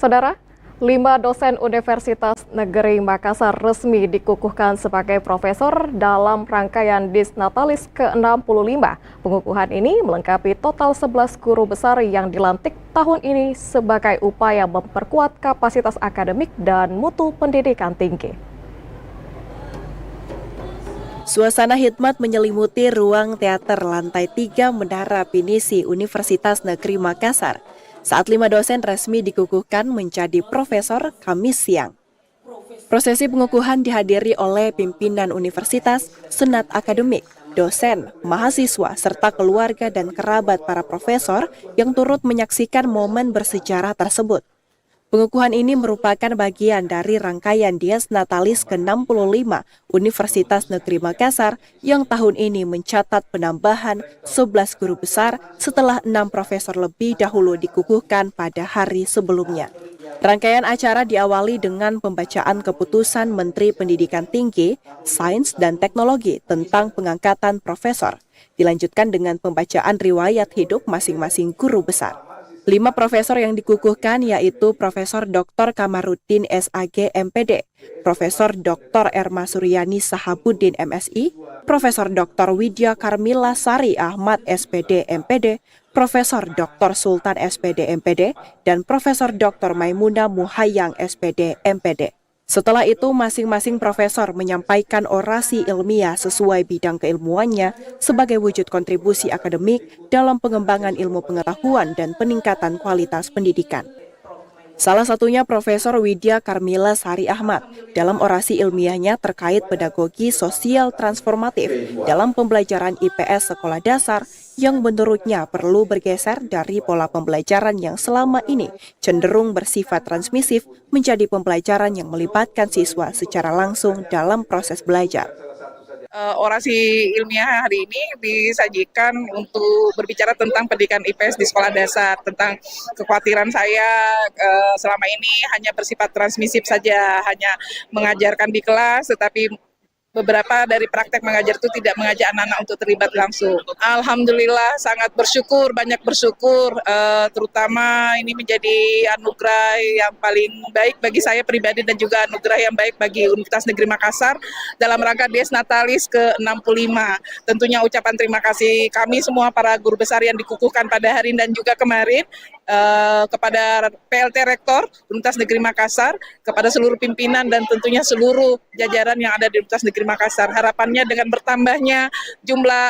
Saudara, 5 dosen Universitas Negeri Makassar resmi dikukuhkan sebagai profesor dalam rangkaian Disnatalis ke-65. Pengukuhan ini melengkapi total 11 guru besar yang dilantik tahun ini sebagai upaya memperkuat kapasitas akademik dan mutu pendidikan tinggi. Suasana hikmat menyelimuti ruang teater lantai 3 Menara Pinisi Universitas Negeri Makassar saat 5 dosen resmi dikukuhkan menjadi profesor Kamis siang. Prosesi pengukuhan dihadiri oleh pimpinan universitas, senat akademik, dosen, mahasiswa, serta keluarga dan kerabat para profesor yang turut menyaksikan momen bersejarah tersebut. Pengukuhan ini merupakan bagian dari rangkaian Dies Natalis ke-65 Universitas Negeri Makassar yang tahun ini mencatat penambahan 11 guru besar setelah 6 profesor lebih dahulu dikukuhkan pada hari sebelumnya. Rangkaian acara diawali dengan pembacaan keputusan Menteri Pendidikan Tinggi, Sains, dan Teknologi tentang pengangkatan profesor. Dilanjutkan dengan pembacaan riwayat hidup masing-masing guru besar. 5 profesor yang dikukuhkan yaitu Profesor Dr. Kamarudin SAG MPD, Profesor Dr. Erma Suryani Sahabuddin MSI, Profesor Dr. Widya Karmila Sari Ahmad SPD MPD, Profesor Dr. Sultan SPD MPD, dan Profesor Dr. Maimuna Muhayyang SPD MPD. Setelah itu, masing-masing profesor menyampaikan orasi ilmiah sesuai bidang keilmuannya sebagai wujud kontribusi akademik dalam pengembangan ilmu pengetahuan dan peningkatan kualitas pendidikan. Salah satunya Profesor Widya Karmila Sari Ahmad dalam orasi ilmiahnya terkait pedagogi sosial transformatif dalam pembelajaran IPS sekolah dasar yang menurutnya perlu bergeser dari pola pembelajaran yang selama ini cenderung bersifat transmisif menjadi pembelajaran yang melibatkan siswa secara langsung dalam proses belajar. Orasi ilmiah hari ini disajikan untuk berbicara tentang pendidikan IPS di sekolah dasar, tentang kekhawatiran saya selama ini hanya bersifat transmisif saja, hanya mengajarkan di kelas, tetapi beberapa dari praktek mengajar itu tidak mengajak anak-anak untuk terlibat langsung. Alhamdulillah sangat bersyukur, banyak bersyukur, terutama ini menjadi anugerah yang paling baik bagi saya pribadi dan juga anugerah yang baik bagi Universitas Negeri Makassar dalam rangka Dies Natalis ke-65. Tentunya ucapan terima kasih kami semua para guru besar yang dikukuhkan pada hari ini dan juga kemarin kepada PLT Rektor Universitas Negeri Makassar, kepada seluruh pimpinan dan tentunya seluruh jajaran yang ada di Universitas Negeri Makassar. Harapannya dengan bertambahnya jumlah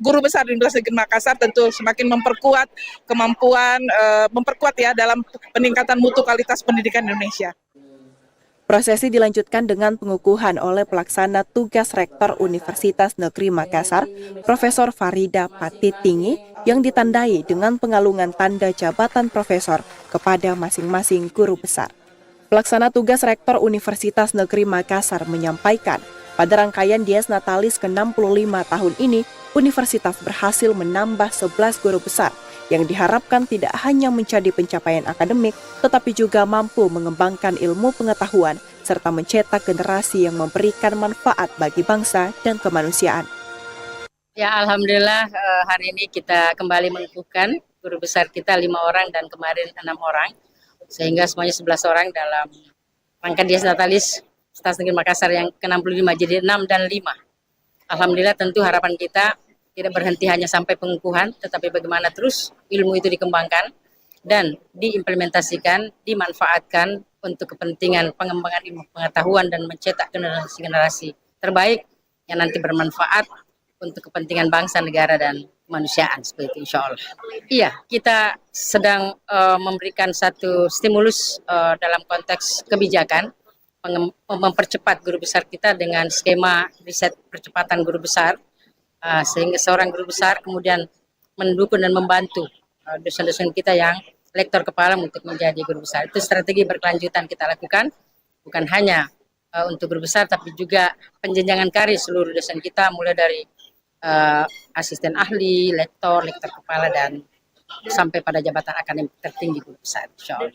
guru besar di Universitas Negeri Makassar tentu semakin memperkuat kemampuan, memperkuat ya dalam peningkatan mutu kualitas pendidikan Indonesia. Prosesi dilanjutkan dengan pengukuhan oleh pelaksana tugas Rektor Universitas Negeri Makassar, Profesor Farida Patitingi, yang ditandai dengan pengalungan tanda jabatan profesor kepada masing-masing guru besar. Pelaksana tugas Rektor Universitas Negeri Makassar menyampaikan, pada rangkaian Dies Natalis ke-65 tahun ini, universitas berhasil menambah 11 guru besar yang diharapkan tidak hanya menjadi pencapaian akademik, tetapi juga mampu mengembangkan ilmu pengetahuan serta mencetak generasi yang memberikan manfaat bagi bangsa dan kemanusiaan. Ya, alhamdulillah hari ini kita kembali mengukuhkan guru besar kita 5 orang dan kemarin 6 orang, sehingga semuanya 11 orang dalam rangka Dies Natalis Universitas Negeri Makassar yang ke-65, jadi 6 dan 5. Alhamdulillah tentu harapan kita tidak berhenti hanya sampai pengukuhan, tetapi bagaimana terus ilmu itu dikembangkan dan diimplementasikan, dimanfaatkan untuk kepentingan pengembangan ilmu pengetahuan dan mencetak generasi-generasi terbaik yang nanti bermanfaat untuk kepentingan bangsa, negara, dan kemanusiaan, seperti itu insya Allah. Iya, kita sedang memberikan satu stimulus dalam konteks kebijakan, mempercepat guru besar kita dengan skema riset percepatan guru besar, sehingga seorang guru besar kemudian mendukung dan membantu dosen-dosen kita yang lektor kepala untuk menjadi guru besar. Itu strategi berkelanjutan kita lakukan, bukan hanya untuk guru besar, tapi juga penjenjangan karir seluruh dosen kita, mulai dari asisten ahli, lektor, lektor kepala, dan sampai pada jabatan akademik tertinggi guru besar, insya Allah.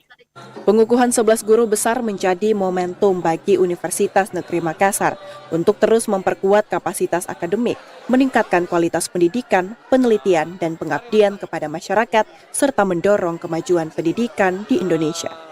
Pengukuhan 11 guru besar menjadi momentum bagi Universitas Negeri Makassar untuk terus memperkuat kapasitas akademik, meningkatkan kualitas pendidikan, penelitian, dan pengabdian kepada masyarakat, serta mendorong kemajuan pendidikan di Indonesia.